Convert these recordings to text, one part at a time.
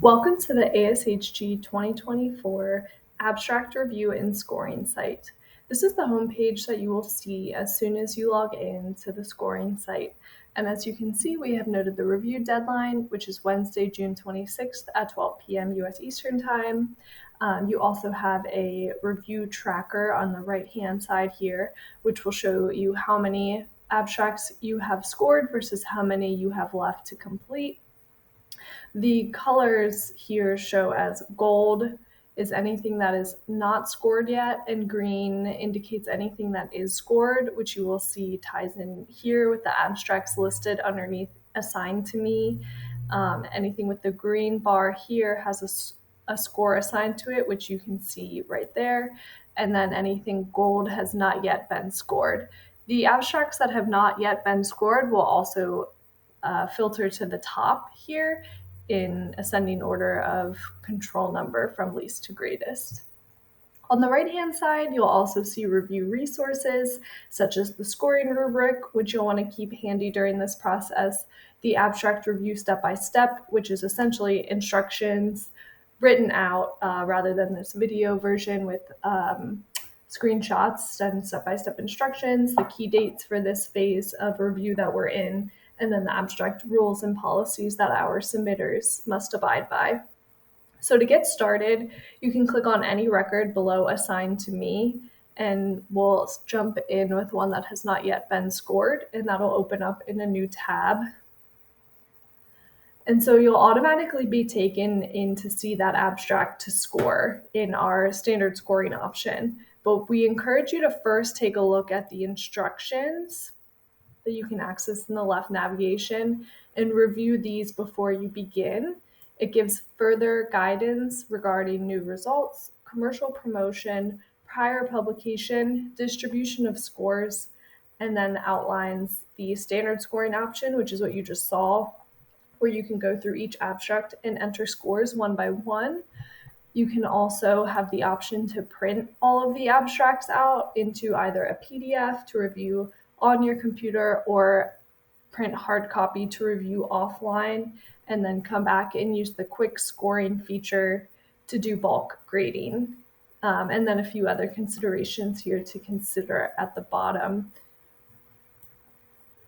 Welcome to the ASHG 2024 Abstract Review and Scoring site. This is the homepage that you will see as soon as you log in to the scoring site. And as you can see, we have noted the review deadline, which is Wednesday, June 26th at 12 p.m. US Eastern Time. You also have a review tracker on the right-hand side here, which will show you how many abstracts you have scored versus how many you have left to complete. The colors here show as gold is anything that is not scored yet, and green indicates anything that is scored, which you will see ties in here with the abstracts listed underneath assigned to me. Anything with the green bar here has a score assigned to it, which you can see right there. And then anything gold has not yet been scored. The abstracts that have not yet been scored will also filter to the top here in ascending order of control number from least to greatest. On the right-hand side, you'll also see review resources, such as the scoring rubric, which you'll want to keep handy during this process, the abstract review step-by-step, which is essentially instructions written out rather than this video version with screenshots and step-by-step instructions, the key dates for this phase of review that we're in, and then the abstract rules and policies that our submitters must abide by. So to get started, you can click on any record below assigned to me, and we'll jump in with one that has not yet been scored, and that'll open up in a new tab. And so you'll automatically be taken in to see that abstract to score in our standard scoring option. But we encourage you to first take a look at the instructions that you can access in the left navigation and review these before you begin. It gives further guidance regarding new results, commercial promotion, prior publication, distribution of scores, and then outlines the standard scoring option, which is what you just saw, where you can go through each abstract and enter scores one by one. You can also have the option to print all of the abstracts out into either a PDF to review on your computer or print hard copy to review offline, and then come back and use the quick scoring feature to do bulk grading. And then a few other considerations here to consider at the bottom.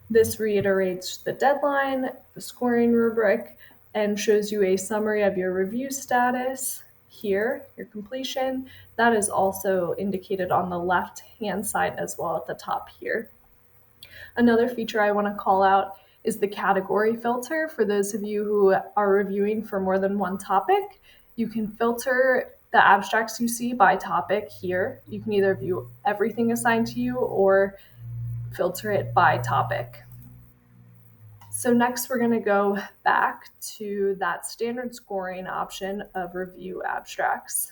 This reiterates the deadline, the scoring rubric, and shows you a summary of your review status here, your completion. That is also indicated on the left-hand side as well at the top here. Another feature I want to call out is the category filter. For those of you who are reviewing for more than one topic, you can filter the abstracts you see by topic here. You can either view everything assigned to you or filter it by topic. So next we're going to go back to that standard scoring option of review abstracts.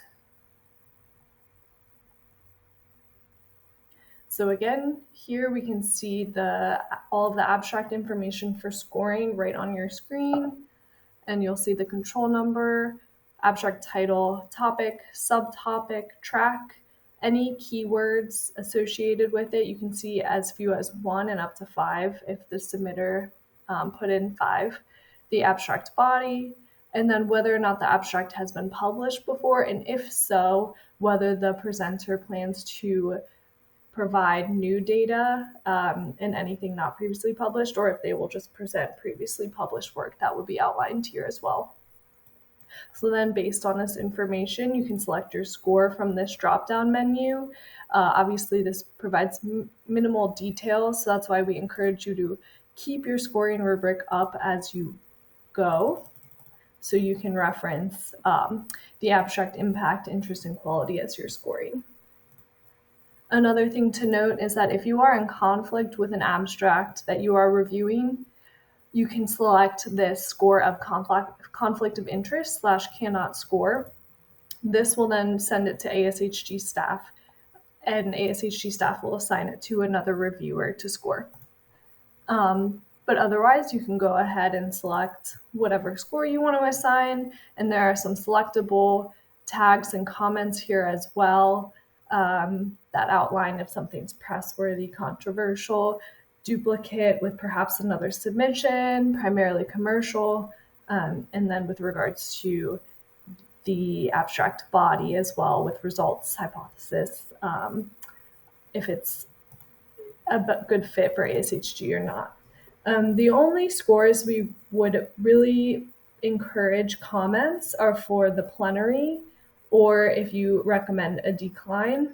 So again, here we can see all of the abstract information for scoring right on your screen, and you'll see the control number, abstract title, topic, subtopic, track, any keywords associated with it. You can see as few as 1 and up to 5 if the submitter put in 5, the abstract body, and then whether or not the abstract has been published before, and if so, whether the presenter plans to provide new data and anything not previously published, or if they will just present previously published work that would be outlined here as well. So then based on this information, you can select your score from this drop-down menu. Obviously, this provides minimal details, so that's why we encourage you to keep your scoring rubric up as you go, so you can reference the abstract impact, interest, and quality as you're scoring. Another thing to note is that if you are in conflict with an abstract that you are reviewing, you can select this score of conflict of interest / cannot score. This will then send it to ASHG staff, and ASHG staff will assign it to another reviewer to score. But otherwise, you can go ahead and select whatever score you want to assign, and there are some selectable tags and comments here as well that outline if something's press-worthy, controversial, duplicate with perhaps another submission, primarily commercial, And then with regards to the abstract body as well, with results, hypothesis, if it's a good fit for ASHG or not. The only scores we would really encourage comments are for the plenary, or if you recommend a decline,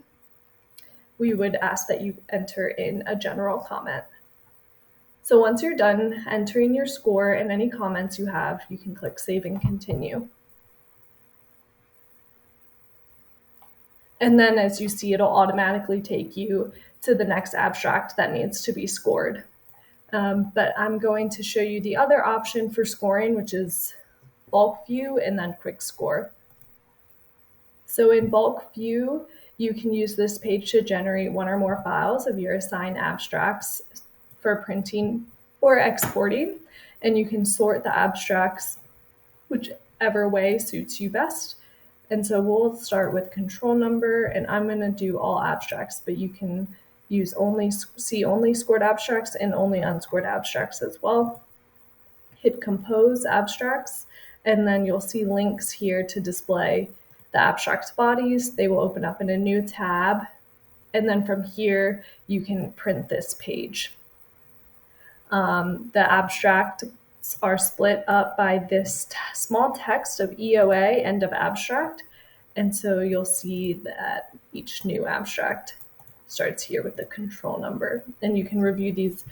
we would ask that you enter in a general comment. So once you're done entering your score and any comments you have, you can click Save and Continue. And then as you see, it'll automatically take you to the next abstract that needs to be scored. But I'm going to show you the other option for scoring, which is bulk view and then quick score. So in bulk view, you can use this page to generate one or more files of your assigned abstracts for printing or exporting, and you can sort the abstracts whichever way suits you best. And so we'll start with control number, and I'm going to do all abstracts, but you can use only scored abstracts and only unscored abstracts as well. Hit compose abstracts, and then you'll see links here to display the abstract bodies. They will open up in a new tab, and then from here you can print this page. The abstracts are split up by this small text of EOA, end of abstract, and so you'll see that each new abstract starts here with the control number, and you can review these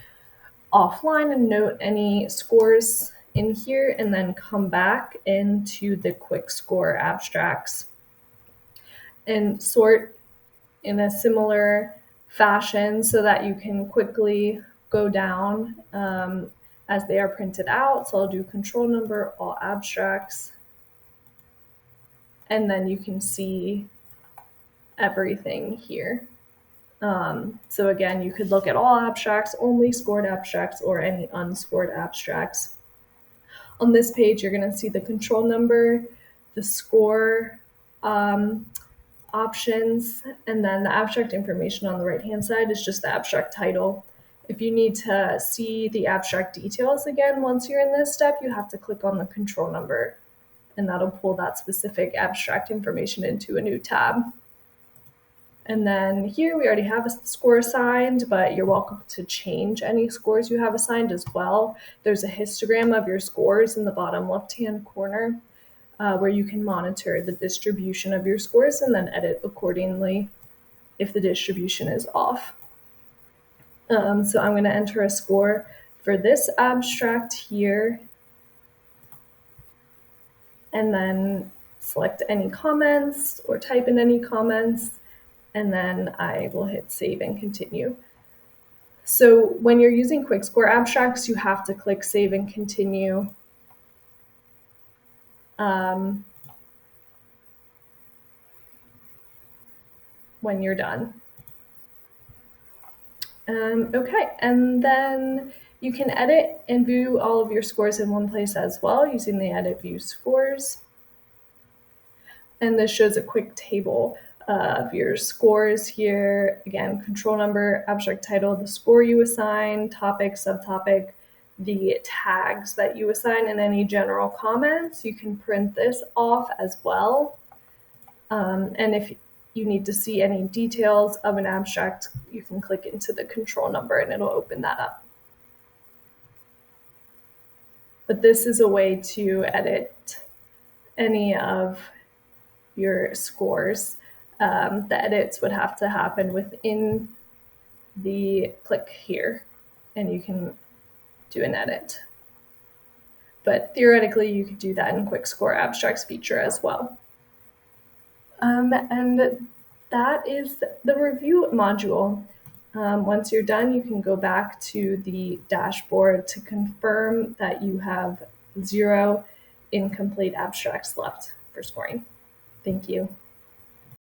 offline and note any scores in here, and then come back into the quick score abstracts and sort in a similar fashion so that you can quickly go down as they are printed out. So I'll do control number, all abstracts, and then you can see everything here. So again, you could look at all abstracts, only scored abstracts, or any unscored abstracts. On this page, you're going to see the control number, the score options, and then the abstract information on the right-hand side is just the abstract title. If you need to see the abstract details again once you're in this step, you have to click on the control number, and that'll pull that specific abstract information into a new tab. And then here we already have a score assigned, but you're welcome to change any scores you have assigned as well. There's a histogram of your scores in the bottom left-hand corner where you can monitor the distribution of your scores and then edit accordingly if the distribution is off. So I'm going to enter a score for this abstract here, and then select any comments or type in any comments, and then I will hit Save and Continue. So when you're using quick score abstracts, you have to click Save and Continue. When you're done. Okay, and then you can edit and view all of your scores in one place as well using the Edit View Scores. And this shows a quick table of your scores here. Again, control number, abstract title, the score you assign, topic, subtopic, the tags that you assign, and any general comments. You can print this off as well. And if you need to see any details of an abstract, you can click into the control number and it'll open that up. But this is a way to edit any of your scores. The edits would have to happen within the click here, and you can do an edit. But theoretically, you could do that in Quick Score Abstracts feature as well. And that is the review module. Once you're done, you can go back to the dashboard to confirm that you have 0 incomplete abstracts left for scoring. Thank you.